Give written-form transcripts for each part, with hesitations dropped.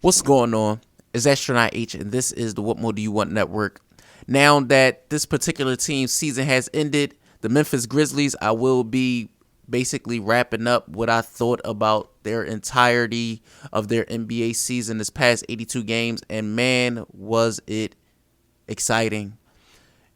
What's going on? It's Astronaut H, and this is the What More Do You Want Network. Now that this particular team's season has ended, the Memphis Grizzlies, I will be basically wrapping up what I thought about their entirety of their NBA season this past 82 games, and man, was it exciting.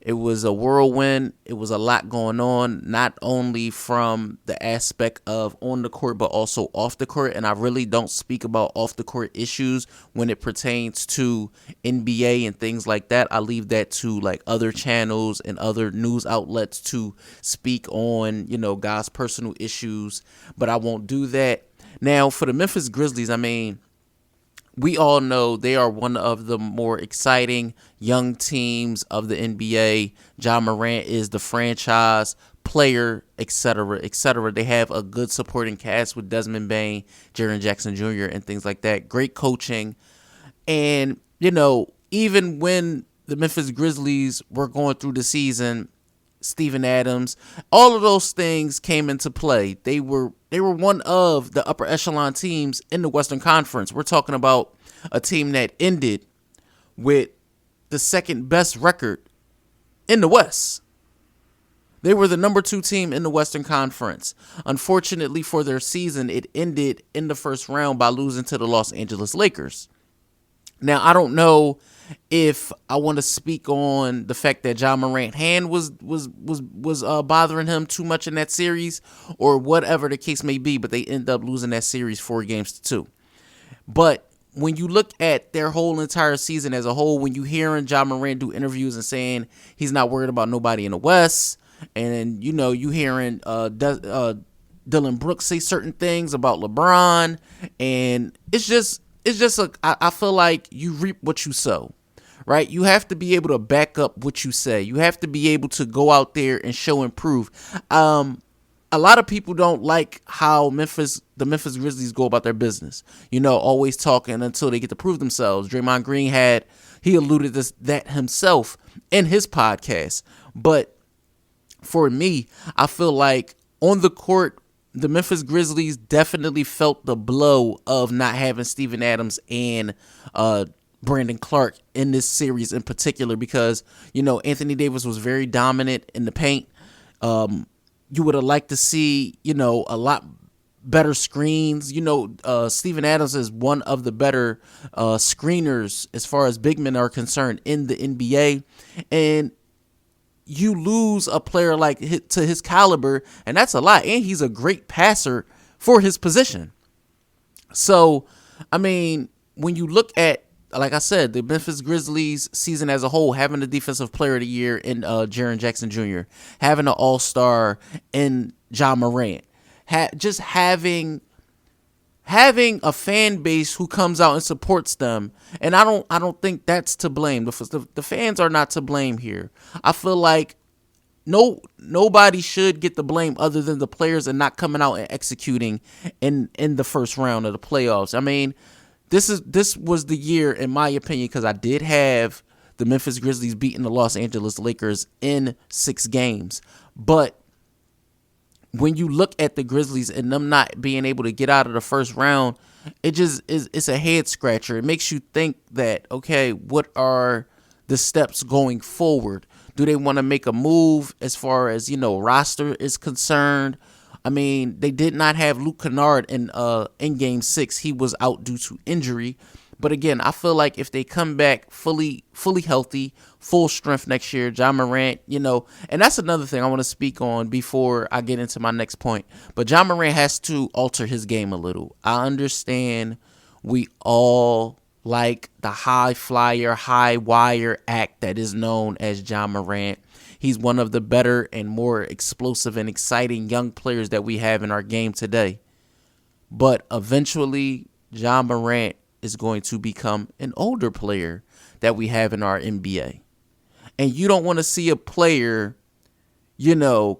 It was a whirlwind. It was a lot going on, not only from the aspect of on the court, but also off the court. And I really don't speak about off the court issues when it pertains to NBA and things like that. I leave that to like other channels and other news outlets to speak on, guys' personal issues. But I won't do that. Now, for the Memphis Grizzlies, we all know they are one of the more exciting young teams of the NBA. Ja Morant is the franchise player, etc., etc. They have a good supporting cast with Desmond Bane, Jaren Jackson Jr., and things like that. Great coaching. And, even when the Memphis Grizzlies were going through the season, Steven Adams, all of those things came into play. They were one of the upper echelon teams in the Western Conference. We're talking about a team that ended with the second best record in the West. They were the number 2 team in the Western Conference. Unfortunately for their season, it ended in the first round by losing to the Los Angeles Lakers. Now, I don't know if I want to speak on the fact that Ja Morant's hand was bothering him too much in that series, or whatever the case may be, but they end up losing that series 4-2. But when you look at their whole entire season as a whole, when you hearing Ja Morant do interviews and saying he's not worried about nobody in the West, and you hearing Dylan Brooks say certain things about LeBron, and it's just I feel like you reap what you sow, right? You have to be able to back up what you say. You have to be able to go out there and show and prove. A lot of people don't like how the Memphis Grizzlies go about their business. Always talking until they get to prove themselves. Draymond Green he alluded to that himself in his podcast. But for me, I feel like on the court, the Memphis Grizzlies definitely felt the blow of not having Steven Adams and Brandon Clark in this series in particular, because, Anthony Davis was very dominant in the paint. You would have liked to see, a lot better screens. Steven Adams is one of the better screeners as far as big men are concerned in the NBA. And you lose a player to his caliber, and that's a lot. And he's a great passer for his position. So, when you look at, like I said, the Memphis Grizzlies season as a whole, having the defensive player of the year in Jaren Jackson Jr., having an all-star in Ja Morant, just having a fan base who comes out and supports them. And I don't think that's to blame. The fans are not to blame here. I feel like nobody should get the blame other than the players and not coming out and executing in the first round of the playoffs. This was the year, in my opinion, because I did have the Memphis Grizzlies beating the Los Angeles Lakers in 6 games. But when you look at the Grizzlies and them not being able to get out of the first round, it's a head scratcher. It makes you think that, okay, what are the steps going forward? Do they want to make a move as far as, roster is concerned? They did not have Luke Kennard in Game 6. He was out due to injury. But again, I feel like if they come back fully healthy, full strength next year, Ja Morant, and that's another thing I want to speak on before I get into my next point. But Ja Morant has to alter his game a little. I understand we all like the high flyer, high wire act that is known as Ja Morant. He's one of the better and more explosive and exciting young players that we have in our game today. But eventually, Ja Morant is going to become an older player that we have in our NBA. And you don't want to see a player,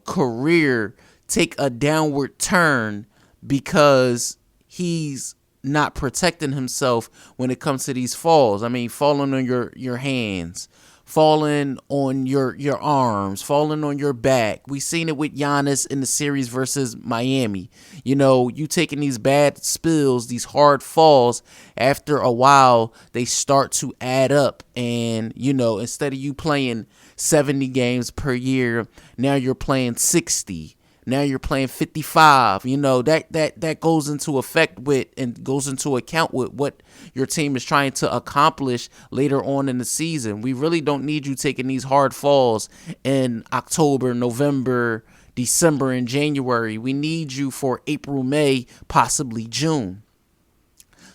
career take a downward turn because he's not protecting himself when it comes to these falls. Falling on your hands, falling on your arms, falling on your back. We seen it with Giannis in the series versus Miami. You know, you taking these bad spills, these hard falls, after a while, they start to add up. And, you know, instead of you playing 70 games per year, now you're playing 60. Now you're playing 55. You know, that goes into effect with and goes into account with what your team is trying to accomplish later on in the season. We really don't need you taking these hard falls in October, November, December, and January. We need you for April, May, possibly June.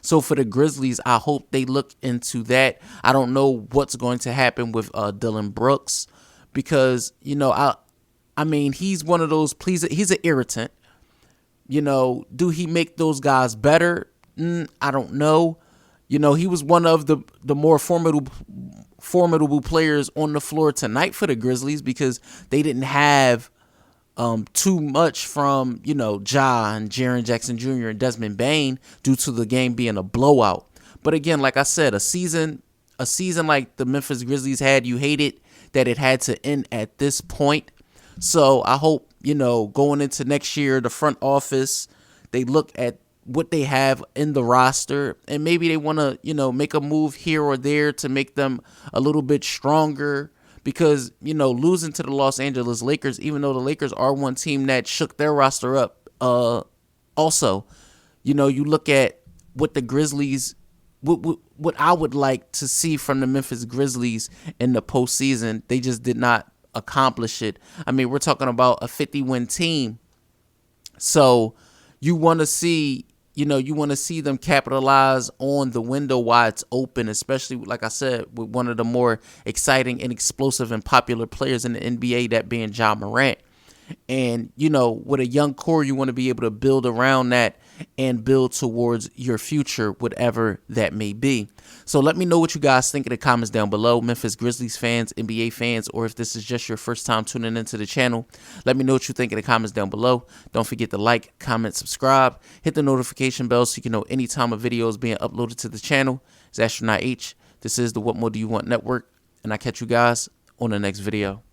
So for the Grizzlies, I hope they look into that. I don't know what's going to happen with Dillon Brooks, because, you know, I mean, he's one of those, he's an irritant. You know, do he make those guys better? I don't know. You know, he was one of the more formidable players on the floor tonight for the Grizzlies, because they didn't have too much from, you know, Ja and Jaren Jackson Jr. and Desmond Bane due to the game being a blowout. But again, like I said, a season like the Memphis Grizzlies had, you hated that it had to end at this point. So I hope, you know, going into next year, the front office, they look at what they have in the roster, and maybe they want to, you know, make a move here or there to make them a little bit stronger. Because, you know, losing to the Los Angeles Lakers, even though the Lakers are one team that shook their roster up, also, you know, you look at what the Grizzlies, what I would like to see from the Memphis Grizzlies in the postseason, they just did not accomplish it. I mean, we're talking about a 50-win team. So you want to see, you know, you want to see them capitalize on the window while it's open, especially, like I said, with one of the more exciting and explosive and popular players in the NBA, that being Ja Morant. And, you know, with a young core, you want to be able to build around that and build towards your future, whatever that may be. So let me know what you guys think in the comments down below, Memphis Grizzlies fans, NBA fans, or if this is just your first time tuning into the channel. Let me know what you think in the comments down below. Don't forget to like, comment, subscribe, hit the notification bell so you can know anytime a video is being uploaded to the channel. It's Astronaut H. This is the What More Do You Want Network, and I catch you guys on the next video.